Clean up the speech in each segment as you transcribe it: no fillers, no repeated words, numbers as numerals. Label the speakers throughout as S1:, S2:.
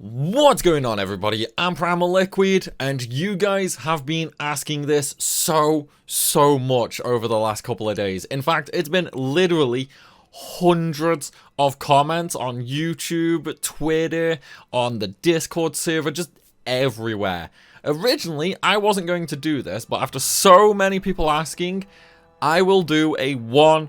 S1: What's going on, everybody? I'm Primalliquid, and you guys have been asking this so much over the last couple of days. In fact, it's been literally hundreds of comments on YouTube, Twitter, on the Discord server, just everywhere. Originally, I wasn't going to do this, but after so many people asking, I will do a 100%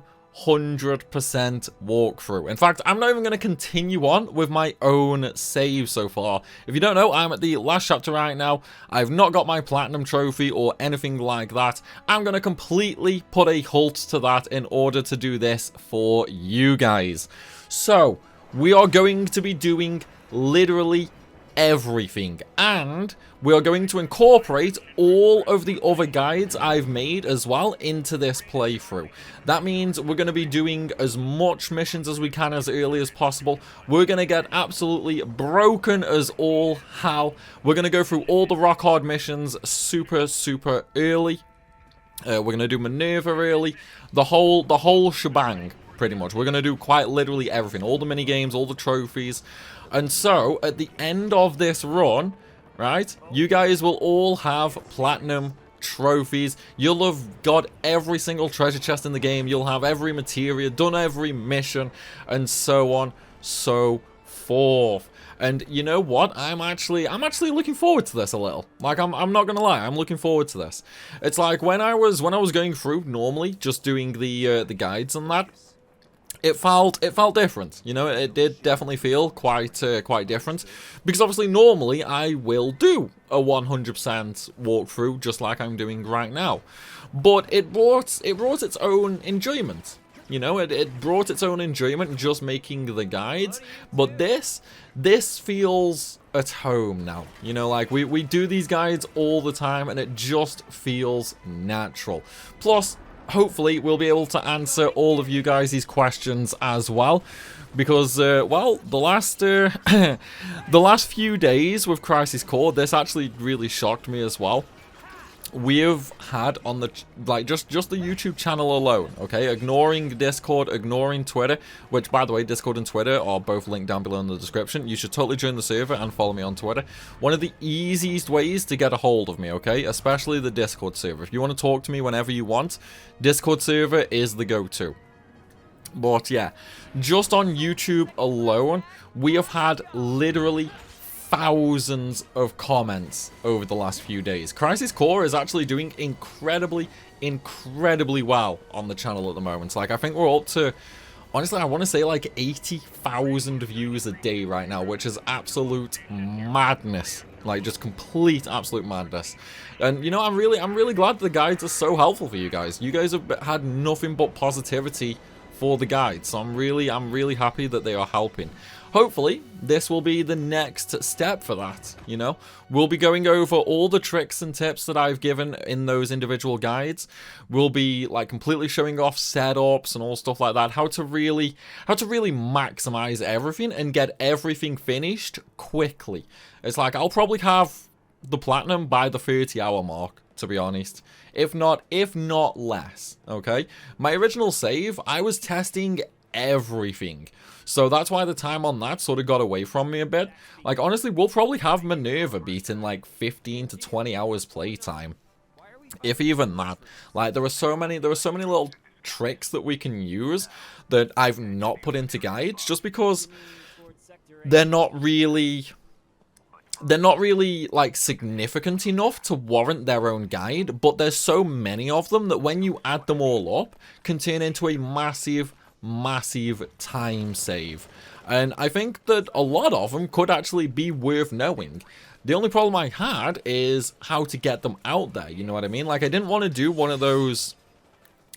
S1: walkthrough. In fact, I'm not even going to continue on with my own save so far. If you don't know, I'm at the last chapter right now. I've not got my platinum trophy or anything like that. I'm going to completely put a halt to that in order to do this for you guys. So, we are going to be doing literally everything, and we are going to incorporate all of the other guides I've made as well into this playthrough. That means we're going to be doing as much missions as we can as early as possible. We're going to get absolutely broken as all hell. We're going to go through all the rock hard missions super early. We're going to do maneuver early, the whole shebang. Pretty much. We're going to do quite literally everything. All the mini games, all the trophies. And so, at the end of this run, right, you guys will all have platinum trophies. You'll have got every single treasure chest in the game. You'll have every materia, done every mission, and so on, so forth. And you know what? I'm actually looking forward to this a little. Like, I'm not gonna lie, I'm looking forward to this. It's like when I was going through normally, just doing the guides and that. It felt different, you know. It did definitely feel quite different, because obviously normally I will do a 100% walkthrough just like I'm doing right now, but it brought its own enjoyment, you know. It brought its own enjoyment just making the guides, but this feels at home now, you know. Like we do these guides all the time, and it just feels natural. Plus, hopefully we'll be able to answer all of you guys' questions as well, because well, the last few days with Crisis Core, this actually really shocked me as well. We have had on the, like, just the YouTube channel alone, okay, ignoring Discord, ignoring Twitter, which, by the way, Discord and Twitter are both linked down below in the description. You should totally join the server and follow me on Twitter. One of the easiest ways to get a hold of me, okay, especially the Discord server. If you want to talk to me whenever you want, Discord server is the go-to. But yeah, just on YouTube alone, we have had literally thousands of comments over the last few days. Crisis Core is actually doing incredibly well on the channel at the moment. Like, I think we're up to, honestly, I want to say like 80,000 views a day right now, which is absolute madness. Like, just complete absolute madness. And you know, I'm really glad the guides are so helpful for you guys. You guys have had nothing but positivity for the guides, so I'm really happy that they are helping. Hopefully, this will be the next step for that, you know? We'll be going over all the tricks and tips that I've given in those individual guides. We'll be, like, completely showing off setups and all stuff like that, how to really maximize everything and get everything finished quickly. It's like, I'll probably have the platinum by the 30-hour mark, to be honest. If not less, okay? My original save, I was testing everything. So that's why the time on that sort of got away from me a bit. Like, honestly, we'll probably have Maneuver beat in like 15 to 20 hours playtime, if even that. Like, there were so many little tricks that we can use that I've not put into guides, just because they're not really like significant enough to warrant their own guide. But there's so many of them that when you add them all up, can turn into a massive time save. And I think that a lot of them could actually be worth knowing. The only problem I had is how to get them out there, you know what I mean? Like, I didn't want to do one of those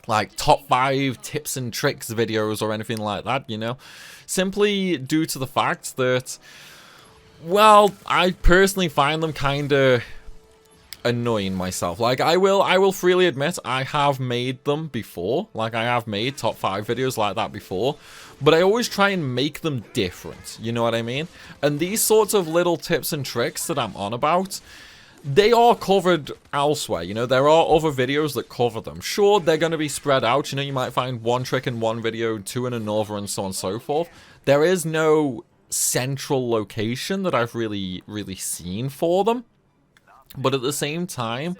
S1: like top 5 tips and tricks videos or anything like that, you know, simply due to the fact that, well, I personally find them kind of annoying myself. Like, I will freely admit I have made them before. Like, I have made top 5 videos like that before, but I always try and make them different, you know what I mean? And these sorts of little tips and tricks that I'm on about, they are covered elsewhere, you know. There are other videos that cover them. Sure, they're going to be spread out, you know. You might find one trick in one video, two in another, and so on and so forth. There is no central location that I've really seen for them. But at the same time,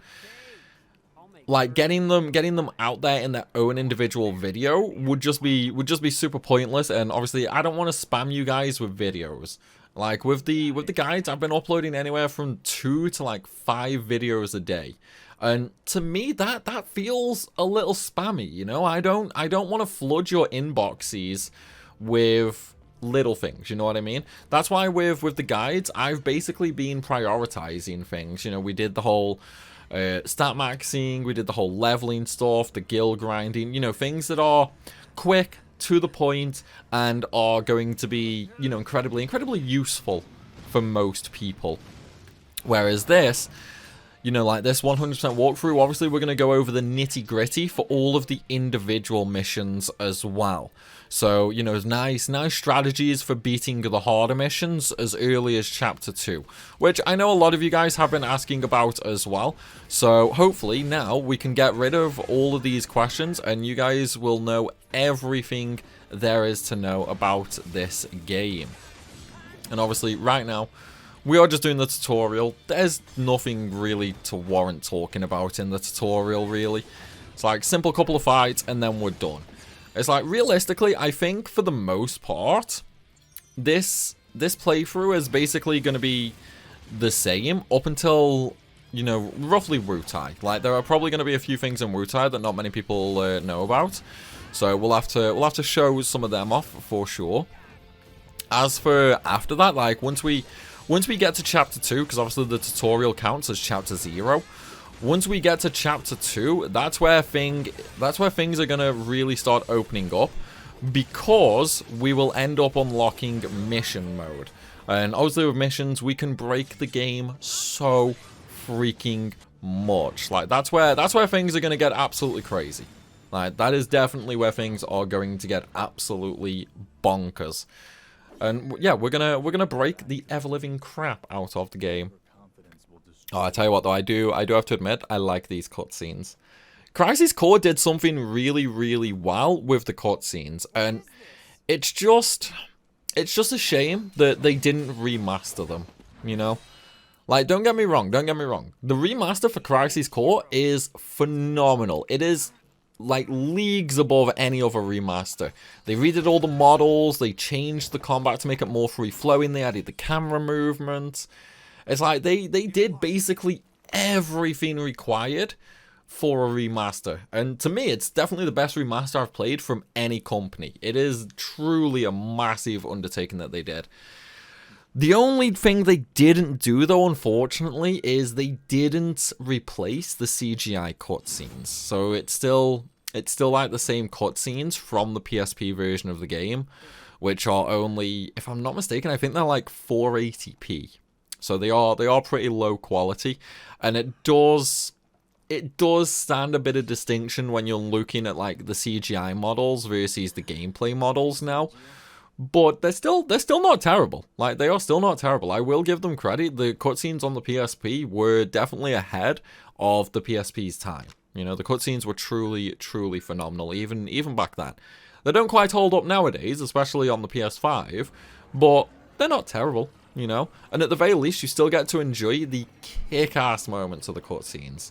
S1: like getting them out there in their own individual video would just be super pointless. And obviously I don't want to spam you guys with videos. Like with the guides, I've been uploading anywhere from 2 to like 5 videos a day. And to me, that feels a little spammy, you know? I don't want to flood your inboxes with little things, you know what I mean? That's why with the guides, I've basically been prioritizing things. You know, we did the whole stat maxing, we did the whole leveling stuff, the guild grinding, you know, things that are quick, to the point, and are going to be, you know, incredibly useful for most people. Whereas this, you know, like this 100% walkthrough, obviously we're going to go over the nitty-gritty for all of the individual missions as well. So, you know, nice strategies for beating the harder missions as early as Chapter 2, which I know a lot of you guys have been asking about as well. So, hopefully, now we can get rid of all of these questions and you guys will know everything there is to know about this game. And obviously, right now, we are just doing the tutorial. There's nothing really to warrant talking about in the tutorial, really. It's like simple couple of fights and then we're done. It's like, realistically, I think for the most part, this playthrough is basically going to be the same up until, you know, roughly Wutai. Like, there are probably going to be a few things in Wutai that not many people know about. So we'll have to show some of them off for sure. As for after that, like, once we get to Chapter 2, because obviously the tutorial counts as Chapter 0, once we get to Chapter 2, that's where things are going to really start opening up, because we will end up unlocking mission mode. And obviously with missions, we can break the game so freaking much. Like, that's where things are going to get absolutely crazy. Like, that is definitely where things are going to get absolutely bonkers. And yeah, we're gonna break the ever-living crap out of the game. Oh, I tell you what though, I do have to admit, I like these cutscenes. Crisis Core did something really well with the cutscenes, and it's just a shame that they didn't remaster them, you know? Like, don't get me wrong. The remaster for Crisis Core is phenomenal. It is like leagues above any other remaster. They redid all the models, they changed the combat to make it more free-flowing, they added the camera movement. It's like they did basically everything required for a remaster. And to me, it's definitely the best remaster I've played from any company. It is truly a massive undertaking that they did. The only thing they didn't do, though, unfortunately, is they didn't replace the CGI cutscenes. So it's still like the same cutscenes from the PSP version of the game, which are only, if I'm not mistaken, I think they're like 480p. So they are pretty low quality, and it does stand a bit of distinction when you're looking at like the CGI models versus the gameplay models now. But they're still not terrible. Like, they are still not terrible. I will give them credit. The cutscenes on the PSP were definitely ahead of the PSP's time. You know, the cutscenes were truly phenomenal, even back then. They don't quite hold up nowadays, especially on the PS5, but they're not terrible, you know? And at the very least, you still get to enjoy the kick-ass moments of the cutscenes.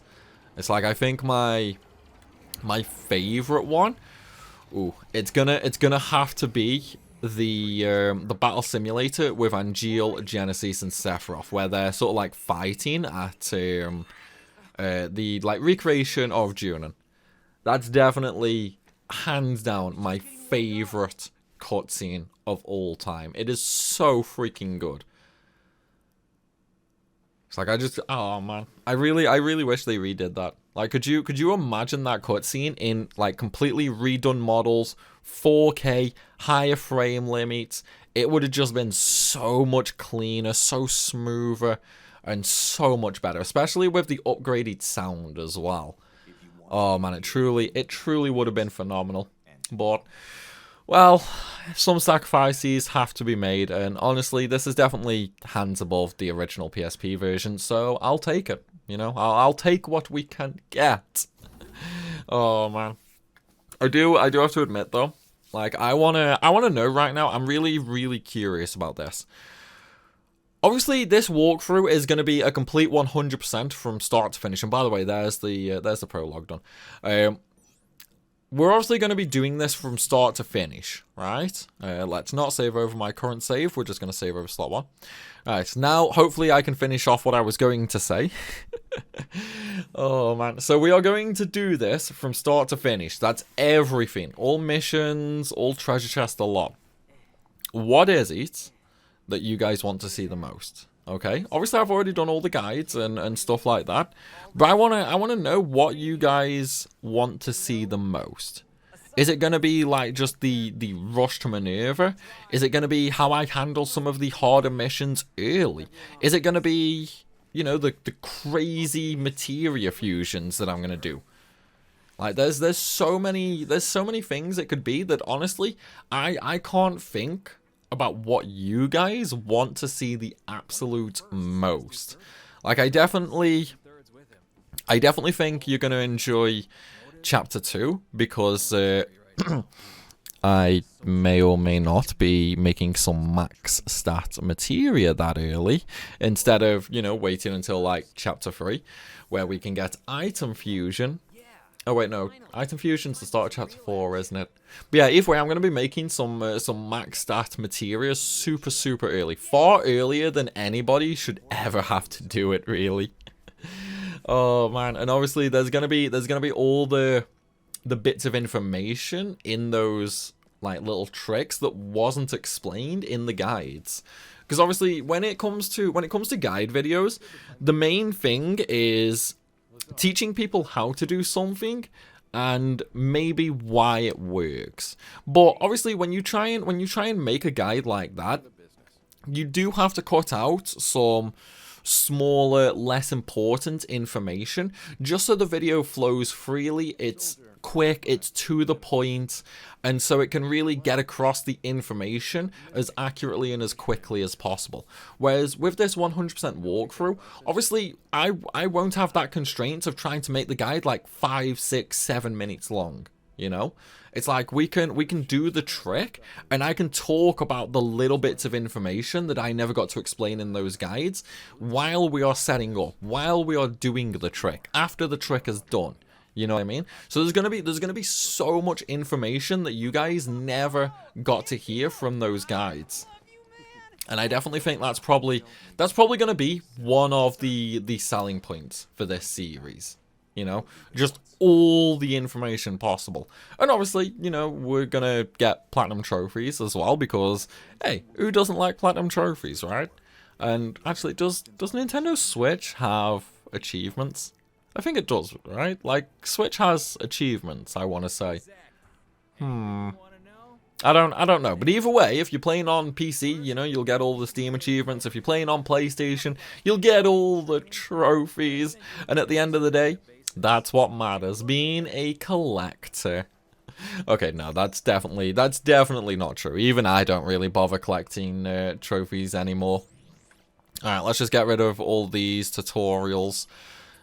S1: It's like, I think my favorite one, it's gonna have to be the battle simulator with Angeal, Genesis, and Sephiroth, where they're sort of like fighting at the like recreation of Junon. That's definitely hands down my favorite cutscene of all time. It is so freaking good. It's like, oh man, I really wish they redid that. Like, could you imagine that cutscene in like completely redone models, 4K, higher frame limits? It would have just been so much cleaner, so smoother, and so much better, especially with the upgraded sound as well. Oh man, it truly would have been phenomenal. But, well, some sacrifices have to be made, and honestly, this is definitely hands above the original PSP version, so I'll take it. You know, I'll take what we can get. Oh man, I do have to admit though, Like, I wanna know right now. I'm really, really curious about this. Obviously, this walkthrough is going to be a complete 100% from start to finish. And by the way, there's the prologue done. We're obviously going to be doing this from start to finish, right? Let's not save over my current save. We're just going to save over slot 1. Alright, now hopefully I can finish off what I was going to say. Oh man, so we are going to do this from start to finish. That's everything. All missions, all treasure chests, a lot. What is it that you guys want to see the most? Okay, obviously I've already done all the guides and stuff like that, but I wanna know what you guys want to see the most. Is it gonna be like just the rush to maneuver? Is it gonna be how I handle some of the harder missions early? Is it gonna be, you know, the crazy materia fusions that I'm gonna do? Like there's so many things it could be that honestly I can't think about what you guys want to see the absolute most. Like I definitely think you're gonna enjoy Chapter 2 because I may or may not be making some max stat materia that early instead of, you know, waiting until like Chapter 3 where we can get item fusion. Oh wait, no, item fusion's the start of Chapter 4, isn't it? But yeah, either way, I'm going to be making some max stat materia super early. Far earlier than anybody should ever have to do it, really. Oh man, and obviously there's going to be all the bits of information in those like little tricks that wasn't explained in the guides. Because obviously when it comes to guide videos, the main thing is teaching people how to do something and maybe why it works. But obviously when you try and make a guide like that, you do have to cut out some smaller, less important information just so the video flows freely. It's quick, it's to the point, and so it can really get across the information as accurately and as quickly as possible. Whereas with this 100% walkthrough, obviously I won't have that constraint of trying to make the guide like 5, 6, 7 minutes long, you know? It's like we can do the trick and I can talk about the little bits of information that I never got to explain in those guides while we are setting up, while we are doing the trick, after the trick is done. You know what I mean? So there's gonna be so much information that you guys never got to hear from those guides. And I definitely think that's probably gonna be one of the selling points for this series. You know, just all the information possible. And obviously, you know, we're gonna get platinum trophies as well because, hey, who doesn't like platinum trophies, right? And actually, does Nintendo Switch have achievements? I think it does, right? Like, Switch has achievements, I want to say. I don't know. But either way, if you're playing on PC, you know, you'll get all the Steam achievements. If you're playing on PlayStation, you'll get all the trophies. And at the end of the day, that's what matters, being a collector. Okay, no, that's definitely not true. Even I don't really bother collecting trophies anymore. Alright, let's just get rid of all these tutorials.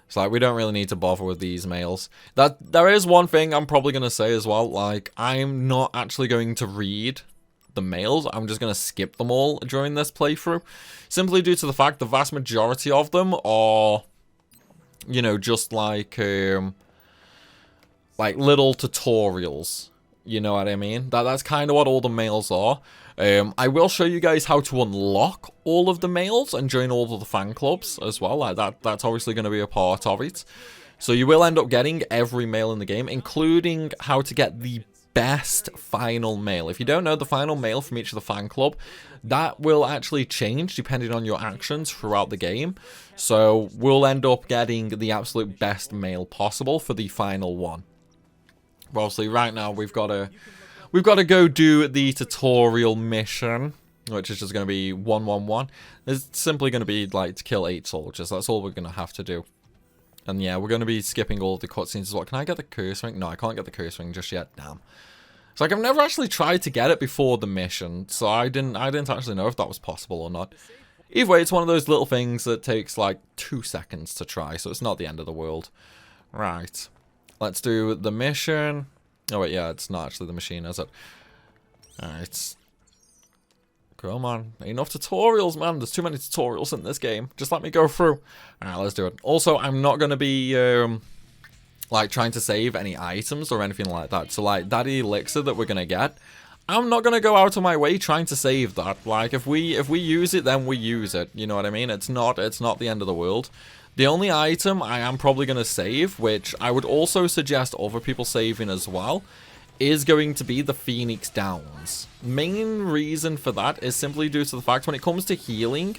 S1: It's like, we don't really need to bother with these mails. There is one thing I'm probably going to say as well, like, I'm not actually going to read the mails. I'm just going to skip them all during this playthrough. Simply due to the fact the vast majority of them are, you know, just like little tutorials. You know what I mean? That's kind of what all the mails are. I will show you guys how to unlock all of the mails and join all of the fan clubs as well. Like that's obviously going to be a part of it. So you will end up getting every mail in the game, including how to get the best final mail. If you don't know the final mail from each of the fan club, that will actually change depending on your actions throughout the game. So we'll end up getting the absolute best mail possible for the final one. But obviously right now we've got to go do the tutorial mission, which is just going to be 111. It's simply going to be like to kill 8 soldiers. That's all we're going to have to do. And yeah, we're going to be skipping all the cutscenes as well. Can I get the curse ring? No, I can't get the curse ring just yet. Damn. It's like I've never actually tried to get it before the mission, so I didn't actually know if that was possible or not. Either way, it's one of those little things that takes like 2 seconds to try, so it's not the end of the world. Right. Let's do the mission. Oh wait, yeah, it's not actually the machine, is it? Alright. Come on. Enough tutorials, man. There's too many tutorials in this game. Just let me go through. Alright, let's do it. Also, I'm not going to be, like, trying to save any items or anything like that. So, like, that elixir that we're going to get, I'm not going to go out of my way trying to save that. Like, if we use it, then we use it. You know what I mean? It's not the end of the world. The only item I am probably going to save, which I would also suggest other people saving as well, is going to be the Phoenix Downs. Main reason for that is simply due to the fact when it comes to healing,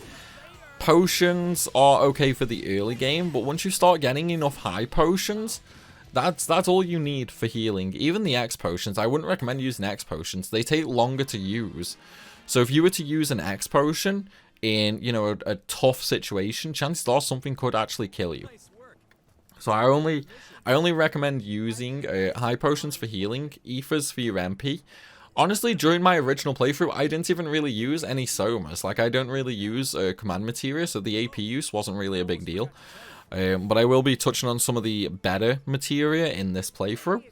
S1: potions are okay for the early game, but once you start getting enough high potions, that's all you need for healing. Even the X potions, I wouldn't recommend using X potions. They take longer to use. So if you were to use an X potion in, you know, a tough situation, chances are something could actually kill you. So I only recommend using high potions for healing, ethers for your MP. Honestly, during my original playthrough, I didn't even really use any somas. Like, I don't really use command materia, so the AP use wasn't really a big deal. But I will be touching on some of the better materia in this playthrough.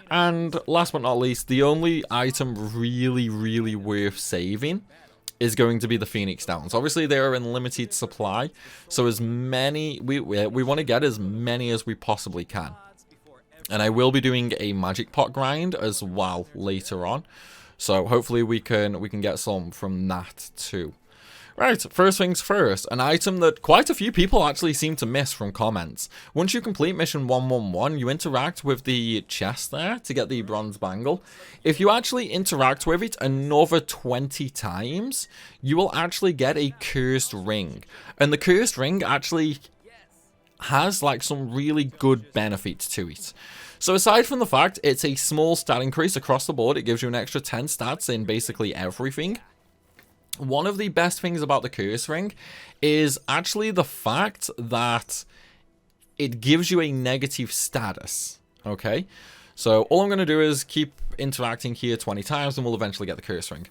S1: And last but not least, the only item really worth saving is going to be the Phoenix Downs. Obviously, they are in limited supply, so as many we want to get as many as we possibly can. And I will be doing a magic pot grind as well later on, so hopefully we can get some from that too. Right, first things first, an item that quite a few people actually seem to miss from comments. Once you complete mission 111, you interact with the chest there to get the bronze bangle. If you actually interact with it another 20 times, you will actually get a cursed ring. And the cursed ring actually has like some really good benefits to it. So aside from the fact it's a small stat increase across the board, it gives you an extra 10 stats in basically everything. One of the best things about the curse ring is actually the fact that it gives you a negative status, okay? So all I'm going to do is keep interacting here 20 times and we'll eventually get the curse ring.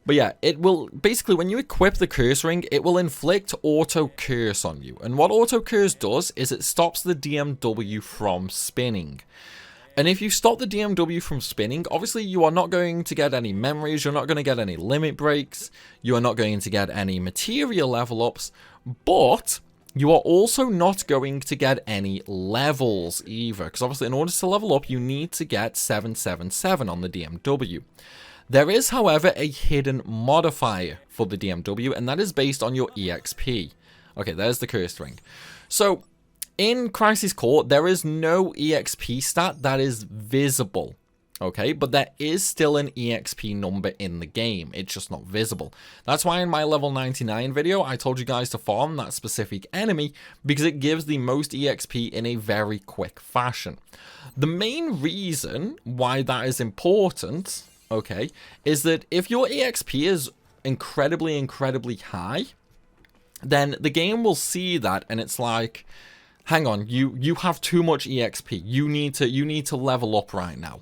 S1: But yeah, it will, basically when you equip the curse ring, it will inflict auto curse on you. And what auto curse does is it stops the DMW from spinning. And if you stop the DMW from spinning, obviously you are not going to get any memories, you're not going to get any limit breaks, you are not going to get any material level ups, but you are also not going to get any levels either. Because obviously in order to level up, you need to get 777 on the DMW. There is, however, a hidden modifier for the DMW, and that is based on your EXP. Okay, there's the cursed ring. So in Crisis Core, there is no EXP stat that is visible, okay? But there is still an EXP number in the game. It's just not visible. That's why in my level 99 video, I told you guys to farm that specific enemy because it gives the most EXP in a very quick fashion. The main reason why that is important, okay, is that if your EXP is incredibly high, then the game will see that and it's like, hang on, you have too much EXP. You need to level up right now.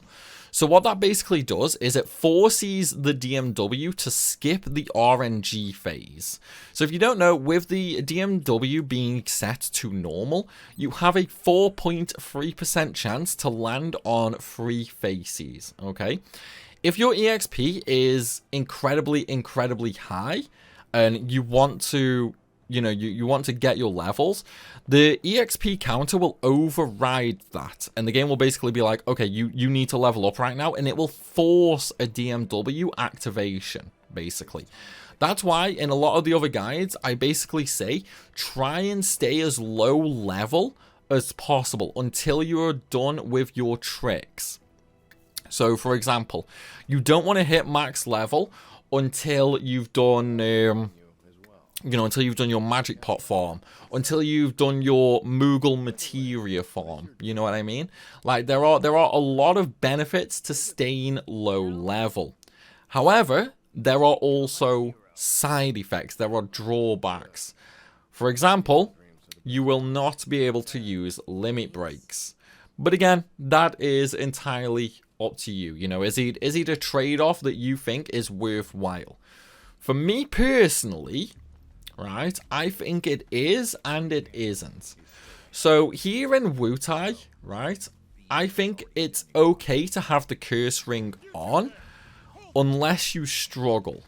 S1: So what that basically does is it forces the DMW to skip the RNG phase. So if you don't know, with the DMW being set to normal, you have a 4.3% chance to land on 3 faces, okay? If your EXP is incredibly high and you want to, you know, you want to get your levels, the EXP counter will override that, and the game will basically be like, okay, you need to level up right now, and it will force a DMW activation, basically. That's why in a lot of the other guides, I basically say, try and stay as low level as possible until you're done with your tricks. So, for example, you don't want to hit max level until you've done, until you've done your magic pot farm, until you've done your Moogle materia farm. You know what I mean? Like, there are a lot of benefits to staying low level. However, there are also side effects. There are drawbacks. For example, you will not be able to use limit breaks. But again, that is entirely up to you. You know, is it a trade-off that you think is worthwhile? For me personally, right, I think it is and it isn't. So here in Wutai, right, I think it's okay to have the curse ring on, unless you struggle.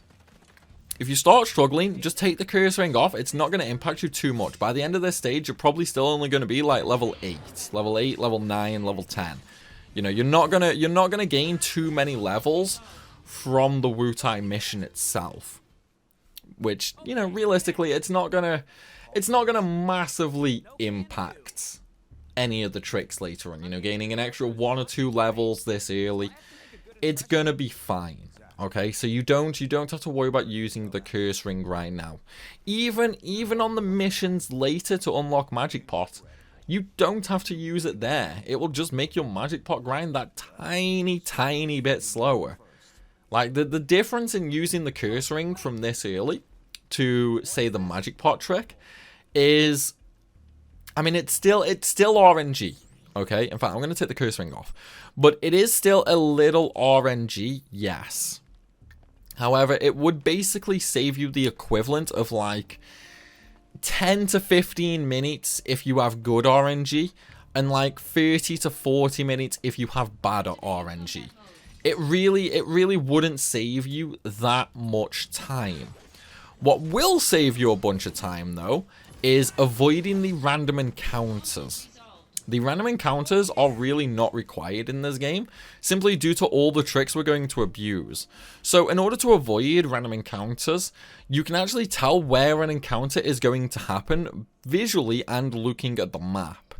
S1: If you start struggling, just take the curse ring off. It's not going to impact you too much. By the end of this stage, you're probably still only going to be like level 8, level 9, level 10. You know, you're not gonna gain too many levels from the Wutai mission itself. Which, you know, realistically, it's not gonna massively impact any of the tricks later on. You know, gaining an extra 1 or 2 levels this early, it's gonna be fine. Okay, so you don't have to worry about using the curse ring right now. Even on the missions later to unlock Magic Pot, you don't have to use it there. It will just make your Magic Pot grind that tiny bit slower. Like, the difference in using the curse ring from this early to, say, the Magic Pot trick is, I mean, it's still RNG, okay? In fact, I'm going to take the curse ring off. But it is still a little RNG, yes. However, it would basically save you the equivalent of, like, 10 to 15 minutes if you have good RNG, and, like, 30 to 40 minutes if you have bad RNG. It really wouldn't save you that much time. What will save you a bunch of time, though, is avoiding the random encounters. The random encounters are really not required in this game, simply due to all the tricks we're going to abuse. So in order to avoid random encounters, you can actually tell where an encounter is going to happen visually and looking at the map.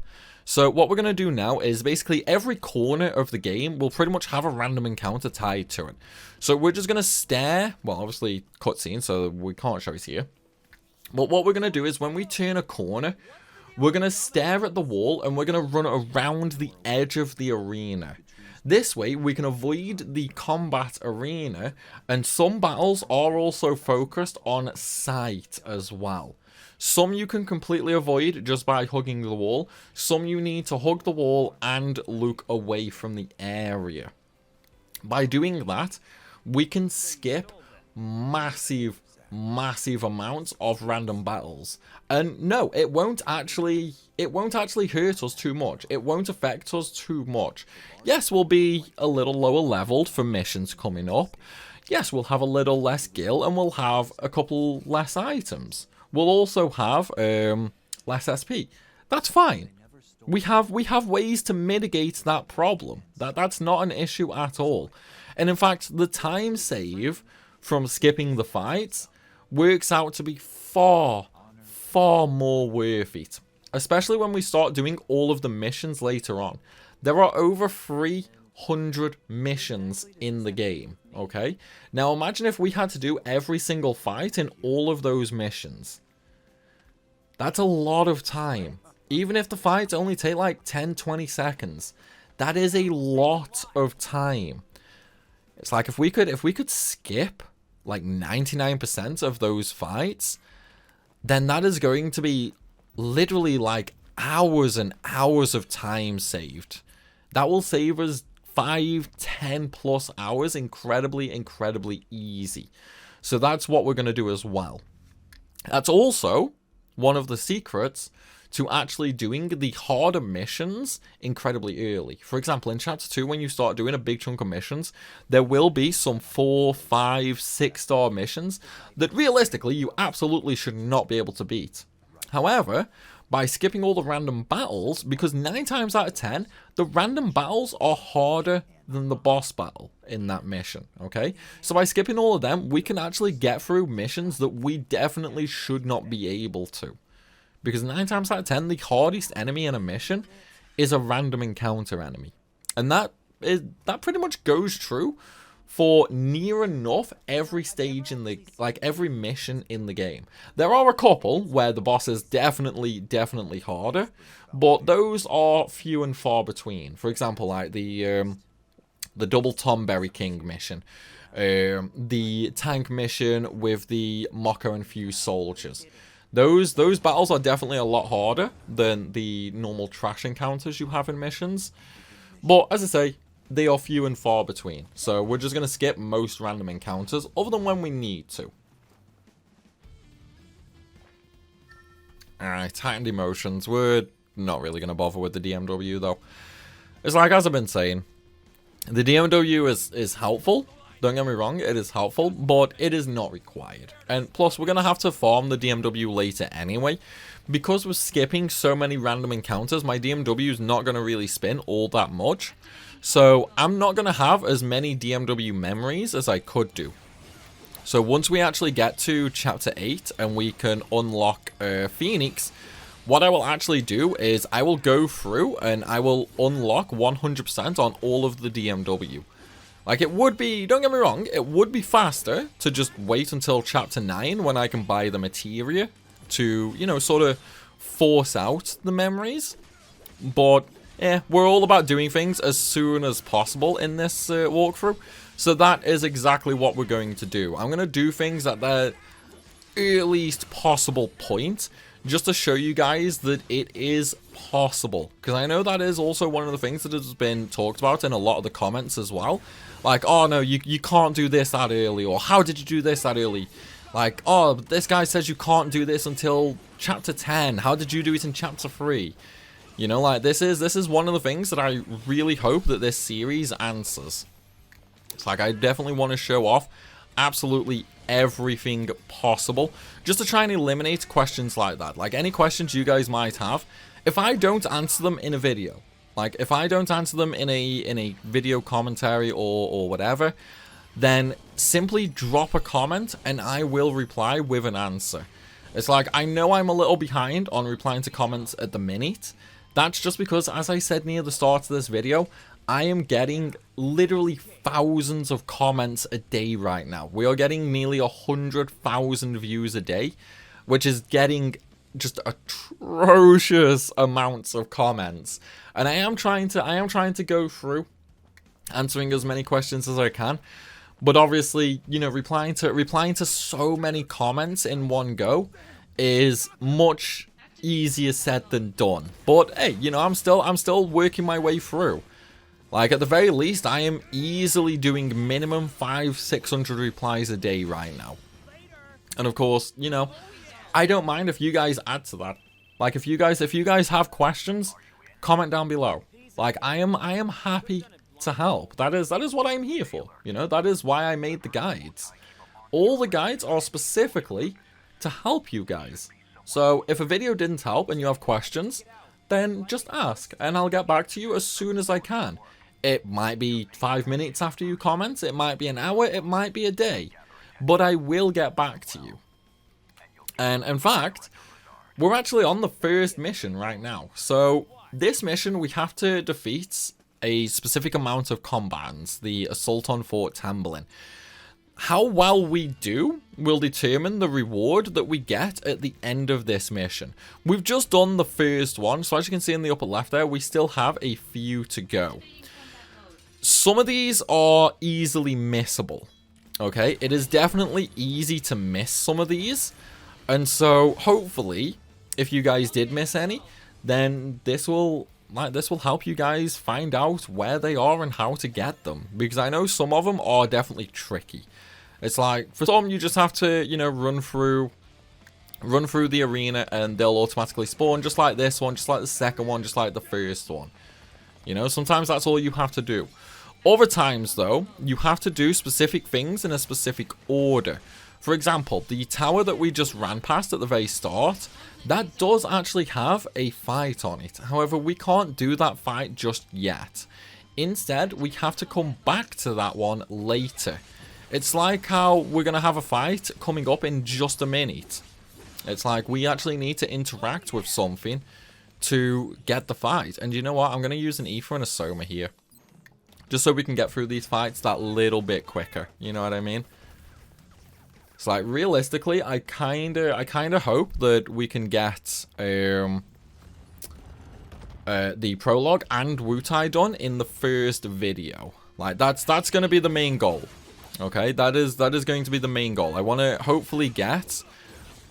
S1: So what we're going to do now is basically every corner of the game will pretty much have a random encounter tied to it. So we're just going to stare, well, obviously cutscene, so we can't show it here. But what we're going to do is when we turn a corner, we're going to stare at the wall and we're going to run around the edge of the arena. This way, we can avoid the combat arena, and some battles are also focused on sight as well. Some you can completely avoid just by hugging the wall. Some you need to hug the wall and look away from the area. By doing that, we can skip massive amounts of random battles. And no, it won't actually hurt us too much. It won't affect us too much. Yes, we'll be a little lower leveled for missions coming up. Yes, we'll have a little less gil and we'll have a couple less items. We'll also have less SP. That's fine. We have ways to mitigate that problem. That's not an issue at all. And in fact, the time save from skipping the fights works out to be far more worth it. Especially when we start doing all of the missions later on. There are over 300 missions in the game, okay? Now imagine if we had to do every single fight in all of those missions. That's a lot of time. Even if the fights only take like 10-20 seconds, that is a lot of time. It's like if we could skip like 99% of those fights, then that is going to be literally like hours and hours of time saved. That will save us 5-10 plus hours incredibly easy. So that's what we're going to do as well. That's also one of the secrets to actually doing the harder missions incredibly early. For example, in Chapter 2, when you start doing a big chunk of missions, there will be some 4, 5, 6-star missions that realistically you absolutely should not be able to beat. However, by skipping all the random battles, because 9 times out of 10, the random battles are harder than the boss battle in that mission, okay? So by skipping all of them, we can actually get through missions that we definitely should not be able to. Because 9 times out of 10, the hardest enemy in a mission is a random encounter enemy. And that pretty much goes true for near enough every stage in the, like every mission in the game. There are a couple where the boss is definitely harder, but those are few and far between. For example, like the double Tomberry King mission, the tank mission with the Mako infused soldiers. Those battles are definitely a lot harder than the normal trash encounters you have in missions. But as I say, they are few and far between. So we're just going to skip most random encounters, other than when we need to. Alright, tightened emotions. We're not really going to bother with the DMW though. It's like, as I've been saying, the DMW is helpful, Don't get me wrong, it is helpful, but it is not required. And plus, we're going to have to farm the DMW later anyway. Because we're skipping so many random encounters, my DMW is not going to really spin all that much. So I'm not going to have as many DMW memories as I could do. So once we actually get to Chapter 8 and we can unlock Phoenix, what I will actually do is I will go through and I will unlock 100% on all of the DMW. Like, it would be, don't get me wrong, it would be faster to just wait until Chapter 9 when I can buy the materia to, you know, sort of force out the memories. But, yeah, we're all about doing things as soon as possible in this walkthrough. So that is exactly what we're going to do. I'm going to do things at the earliest possible point, just to show you guys that it is possible. Because I know that is also one of the things that has been talked about in a lot of the comments as well. Like, oh no, you can't do this that early, or how did you do this that early? Like, oh, this guy says you can't do this until Chapter 10. How did you do it in Chapter 3? You know, like, this is one of the things that I really hope that this series answers. It's like, I definitely want to show off absolutely everything possible, just to try and eliminate questions like that. Like, any questions you guys might have, if I don't answer them in a video, like, if I don't answer them in a video commentary or whatever, then simply drop a comment and I will reply with an answer. It's like, I know I'm a little behind on replying to comments at the minute. That's just because, as I said near the start of this video, I am getting literally thousands of comments a day right now. We are getting nearly 100,000 views a day, which is getting just atrocious amounts of comments. And I am trying to go through answering as many questions as I can. But obviously, you know, replying to so many comments in one go is much easier said than done. But hey, you know, I'm still working my way through. Like, at the very least, I am easily doing minimum 500-600 replies a day right now. And of course, you know, I don't mind if you guys add to that. Like, if you guys have questions, comment down below. Like, I am happy to help. That is what I'm here for. You know, that is why I made the guides. All the guides are specifically to help you guys. So if a video didn't help and you have questions, then just ask and I'll get back to you as soon as I can. It might be 5 minutes after you comment, it might be an hour, it might be a day, but I will get back to you. And in fact, we're actually on the first mission right now. So this mission, we have to defeat a specific amount of combatants, the assault on Fort Tamblin. How well we do will determine the reward that we get at the end of this mission. We've just done the first one, so as you can see in the upper left there, we still have a few to go. Some of these are easily missable, okay? It is definitely easy to miss some of these, and so hopefully, if you guys did miss any, then this will help you guys find out where they are and how to get them, because I know some of them are definitely tricky. It's like, for some, you just have to, you know, run through the arena and they'll automatically spawn, just like this one, just like the second one, just like the first one. You know, sometimes that's all you have to do. Other times, though, you have to do specific things in a specific order. For example, the tower that we just ran past at the very start, that does actually have a fight on it. However, we can't do that fight just yet. Instead, we have to come back to that one later. It's like how we're going to have a fight coming up in just a minute. It's like we actually need to interact with something to get the fight. And you know what? I'm going to use an Ether and a Soma here, just so we can get through these fights that little bit quicker. You know what I mean? It's like, realistically, I kind of hope that we can get the prologue and Wutai done in the first video. Like, that's going to be the main goal. Okay, that is going to be the main goal. I want to hopefully get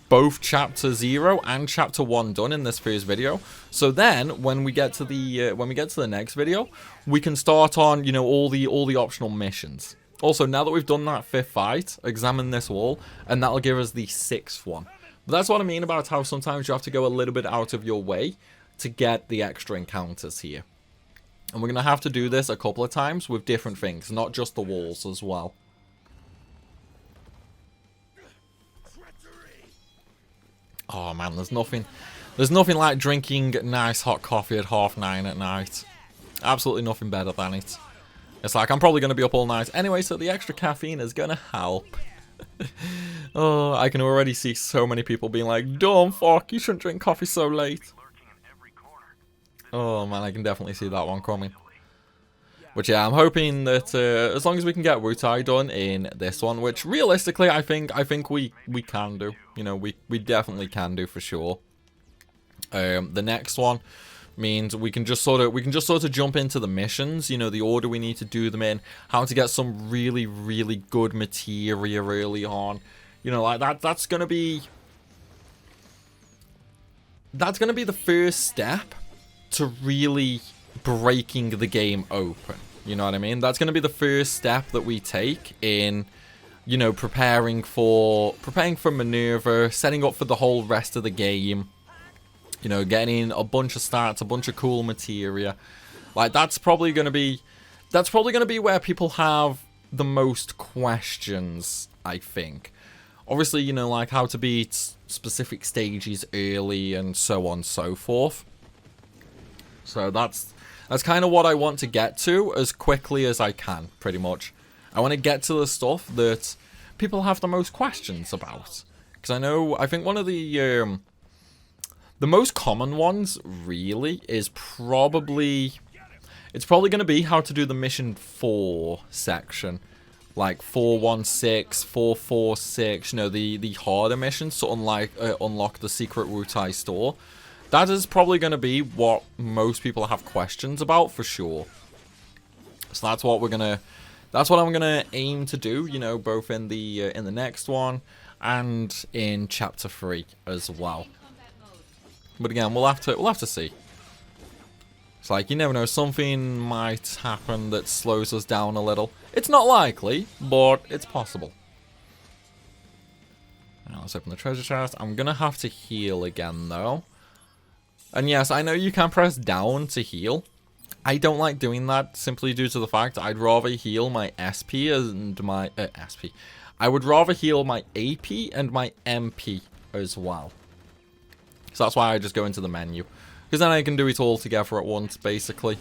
S1: both Chapter 0 and Chapter 1 done in this first video. So then, when we get to the next video, we can start on, you know, all the optional missions. Also, now that we've done that 5th fight, examine this wall, and that'll give us the 6th one. But that's what I mean about how sometimes you have to go a little bit out of your way to get the extra encounters here. And we're going to have to do this a couple of times with different things, not just the walls as well. Oh man, there's nothing like drinking nice hot coffee at 9:30 at night. Absolutely nothing better than it. It's like I'm probably going to be up all night anyway, so the extra caffeine is going to help. Oh, I can already see so many people being like, dumb fuck, you shouldn't drink coffee so late. Oh man, I can definitely see that one coming. But yeah, I'm hoping that as long as we can get Wutai done in this one, which realistically I think we can do. You know, we definitely can do for sure. The next one means we can just sort of jump into the missions, you know, the order we need to do them in, how to get some really, really good materia early on. You know, like that's gonna be the first step to really breaking the game open. You know what I mean? That's going to be the first step that we take in, you know, preparing for maneuver, setting up for the whole rest of the game. You know, getting in a bunch of stats, a bunch of cool materia. Like that's probably going to be where people have the most questions, I think. Obviously, you know, like how to beat specific stages early and so on and so forth. So that's kind of what I want to get to as quickly as I can, pretty much. I want to get to the stuff that people have the most questions about. Because I think one of the most common ones, really, is probably... It's probably going to be how to do the Mission 4 section. Like 416, 446, you know, the harder missions to unlock the secret Wutai store. That is probably going to be what most people have questions about for sure. So that's what I'm gonna aim to do, you know, both in the next one and in chapter 3 as well. But again, we'll have to see. It's like you never know, something might happen that slows us down a little. It's not likely, but it's possible. Now let's open the treasure chest. I'm gonna have to heal again though. And yes, I know you can press down to heal. I don't like doing that simply due to the fact I'd rather heal my SP and my SP. I would rather heal my AP and my MP as well. So that's why I just go into the menu. Because then I can do it all together at once, basically.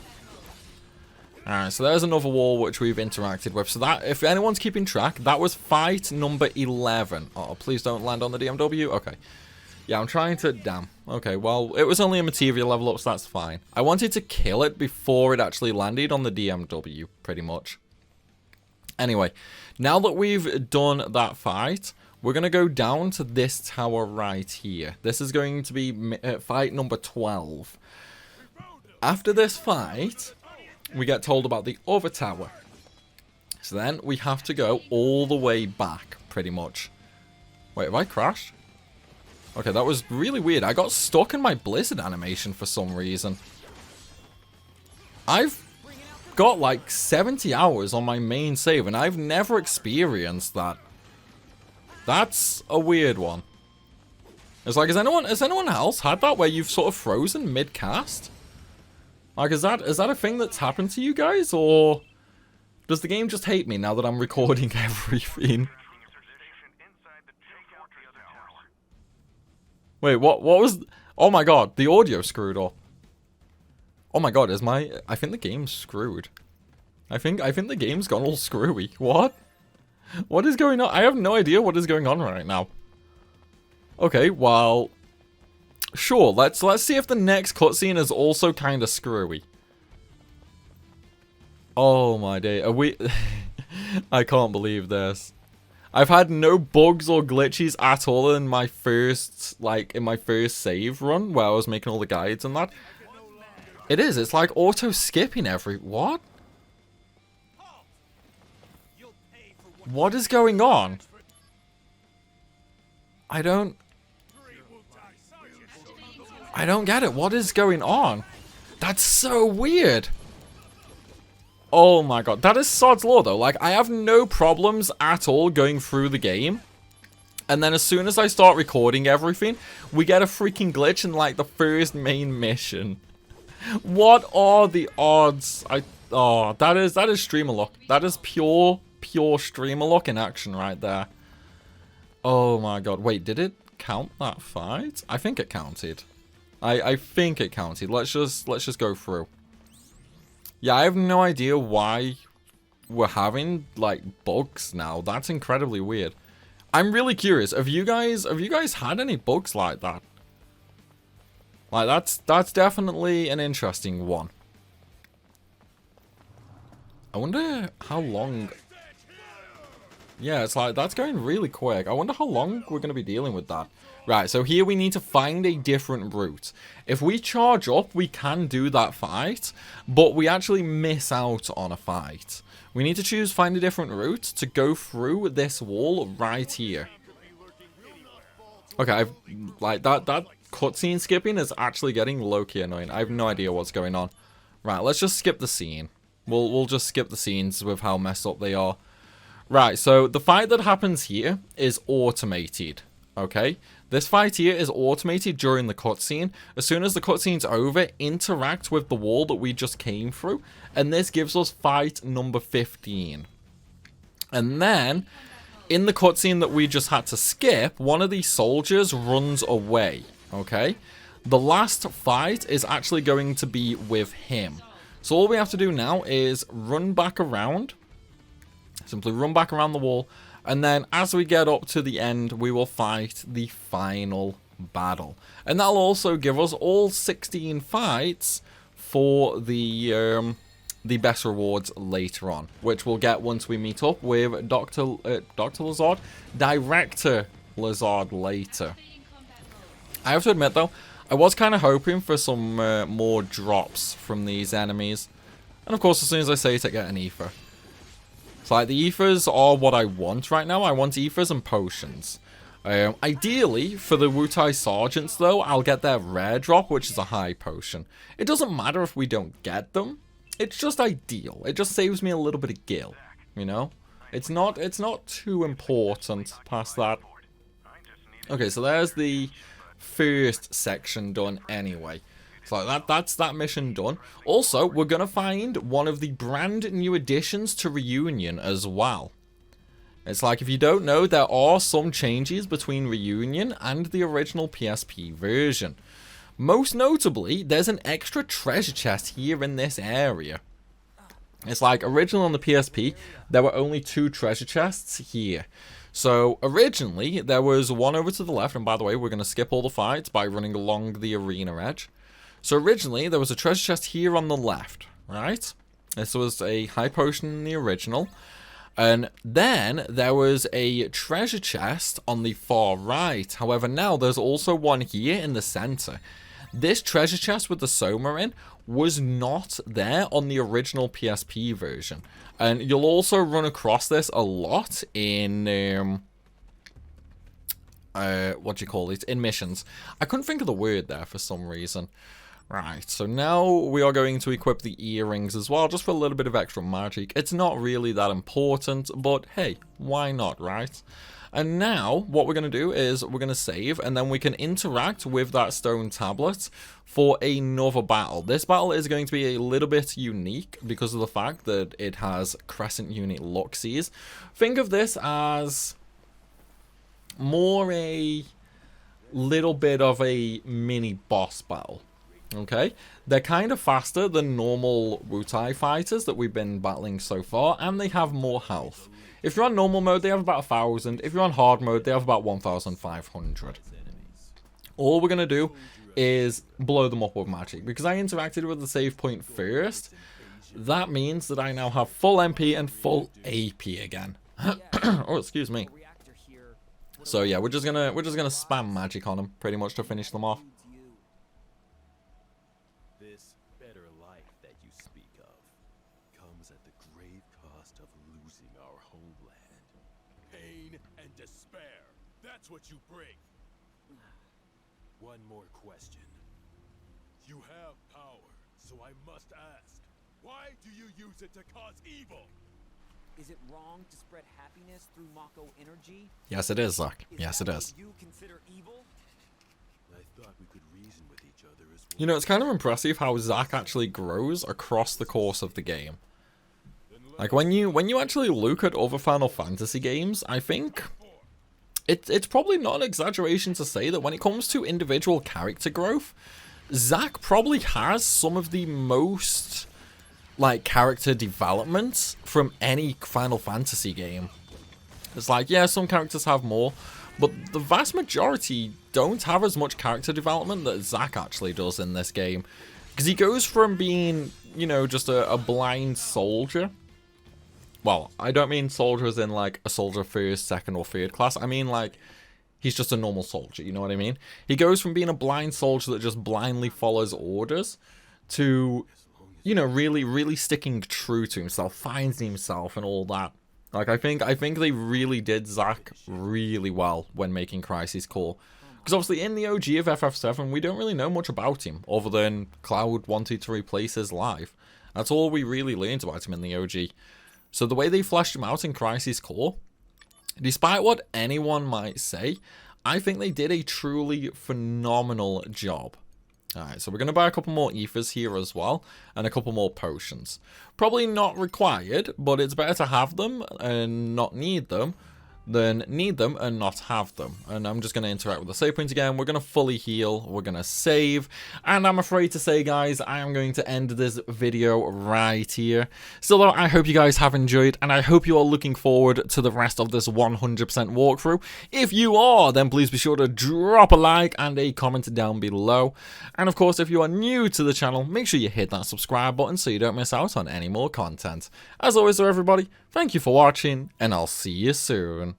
S1: Alright, so there's another wall which we've interacted with. So that, if anyone's keeping track, that was fight number 11. Oh, please don't land on the DMW. Okay. Yeah, I'm trying to... Damn. Okay, well, it was only a materia level up, so that's fine. I wanted to kill it before it actually landed on the DMW, pretty much. Anyway, now that we've done that fight, we're going to go down to this tower right here. This is going to be fight number 12. After this fight, we get told about the other tower. So then we have to go all the way back, pretty much. Wait, have I crashed? Okay, that was really weird. I got stuck in my blizzard animation for some reason. I've got like 70 hours on my main save, and I've never experienced that. That's a weird one. It's like, has anyone else had that where you've sort of frozen mid-cast? Like, is that a thing that's happened to you guys, or does the game just hate me now that I'm recording everything? Wait, what was... Oh my god, the audio screwed up. Oh my god, I think the game's screwed. I think the game's gone all screwy. What? What is going on? I have no idea what is going on right now. Okay, well... Sure, let's see if the next cutscene is also kind of screwy. Oh my day, are we... I can't believe this. I've had no bugs or glitches at all in my first, save run where I was making all the guides and that. It's like auto-skipping what? What is going on? I don't get it. What is going on? That's so weird. Oh my god, that is sod's law though. Like, I have no problems at all going through the game. And then as soon as I start recording everything, we get a freaking glitch in like the first main mission. What are the odds? Oh, that is streamer luck. That is pure streamer luck in action right there. Oh my god. Wait, did it count that fight? I think it counted. I think it counted. Let's just go through. Yeah, I have no idea why we're having like bugs now. That's incredibly weird. I'm really curious. Have you guys had any bugs like that? Like that's definitely an interesting one. I wonder how long. Yeah, it's like that's going really quick. I wonder how long we're going to be dealing with that. Right, so here we need to find a different route. If we charge up, we can do that fight, but we actually miss out on a fight. We need to find a different route to go through this wall right here. Okay, that cutscene skipping is actually getting low-key annoying. I have no idea what's going on. Right, let's just skip the scene. We'll just skip the scenes with how messed up they are. Right, so the fight that happens here is automated. Okay, this fight here is automated during the cutscene. As soon as the cutscene's over, interact with the wall that we just came through, and this gives us fight number 15. And then, in the cutscene that we just had to skip, one of these soldiers runs away. Okay, the last fight is actually going to be with him. So all we have to do now is run back around. Simply run back around the wall. And then as we get up to the end, we will fight the final battle. And that'll also give us all 16 fights for the best rewards later on. Which we'll get once we meet up with Dr. Lazard, Director Lazard later. I have to admit though, I was kind of hoping for some more drops from these enemies. And of course, as soon as I say it, I get an ether. It's like the ethers are what I want right now. I want ethers and potions. Ideally, for the Wutai Sergeants though, I'll get their rare drop, which is a high potion. It doesn't matter if we don't get them. It's just ideal. It just saves me a little bit of gil, you know? It's not too important past that. Okay, so there's the first section done anyway. So that's that mission done. Also, we're going to find one of the brand new additions to Reunion as well. It's like, if you don't know, there are some changes between Reunion and the original PSP version. Most notably, there's an extra treasure chest here in this area. It's like, originally on the PSP, there were only 2 treasure chests here. So, originally, there was one over to the left, and by the way, we're going to skip all the fights by running along the arena edge. So originally, there was a treasure chest here on the left, right? This was a high potion in the original. And then there was a treasure chest on the far right. However, now there's also one here in the center. This treasure chest with the Soma in was not there on the original PSP version. And you'll also run across this a lot in... in missions. I couldn't think of the word there for some reason. Right, so now we are going to equip the earrings as well, just for a little bit of extra magic. It's not really that important, but hey, why not, right? And now, what we're going to do is we're going to save, and then we can interact with that stone tablet for another battle. This battle is going to be a little bit unique because of the fact that it has Crescent Unit Luxies. Think of this as more a little bit of a mini boss battle. Okay, they're kind of faster than normal Wutai fighters that we've been battling so far, and they have more health. If you're on normal mode, they have about 1,000. If you're on hard mode, they have about 1,500. All we're going to do is blow them up with magic. Because I interacted with the save point first, that means that I now have full MP and full AP again. Oh, excuse me. So yeah, we're just gonna spam magic on them pretty much to finish them off.
S2: This better life that you speak of comes at the grave cost of losing our homeland. Pain and despair. That's what you bring. One more question. You have power, so I must ask, why do you use it to cause evil?
S3: Is it wrong to spread happiness through Mako energy?
S1: Yes, it is, Zach. Yes, it is.
S3: You consider evil?
S2: I thought we could reason with each other as well.
S1: You know, it's kind of impressive how Zack actually grows across the course of the game. Like, when you actually look at other Final Fantasy games, I think it's probably not an exaggeration to say that when it comes to individual character growth, Zack probably has some of the most, like, character development from any Final Fantasy game. It's like, yeah, some characters have more, but the vast majority don't have as much character development that Zack actually does in this game. Because he goes from being, you know, just a blind soldier. Well, I don't mean soldier as in, like, a soldier first, second, or third class. I mean, like, he's just a normal soldier, you know what I mean? He goes from being a blind soldier that just blindly follows orders to, you know, really sticking true to himself, finding himself and all that. Like, I think they really did Zack really well when making Crisis Core. Because obviously in the OG of FF7, we don't really know much about him, other than Cloud wanted to replace his life. That's all we really learned about him in the OG. So the way they fleshed him out in Crisis Core, despite what anyone might say, I think they did a truly phenomenal job. Alright, so we're going to buy a couple more ethers here as well, and a couple more potions. Probably not required, but it's better to have them and not need them than need them and not have them. And I'm just going to interact with the save point again. We're going to fully heal, we're going to save, and I'm afraid to say, guys, I am going to end this video right here. Still though, I hope you guys have enjoyed, and I hope you are looking forward to the rest of this 100% walkthrough. If you are, then please be sure to drop a like and a comment down below. And of course, if you are new to the channel, make sure you hit that subscribe button so you don't miss out on any more content. As always though, everybody, thank you for watching, and I'll see you soon.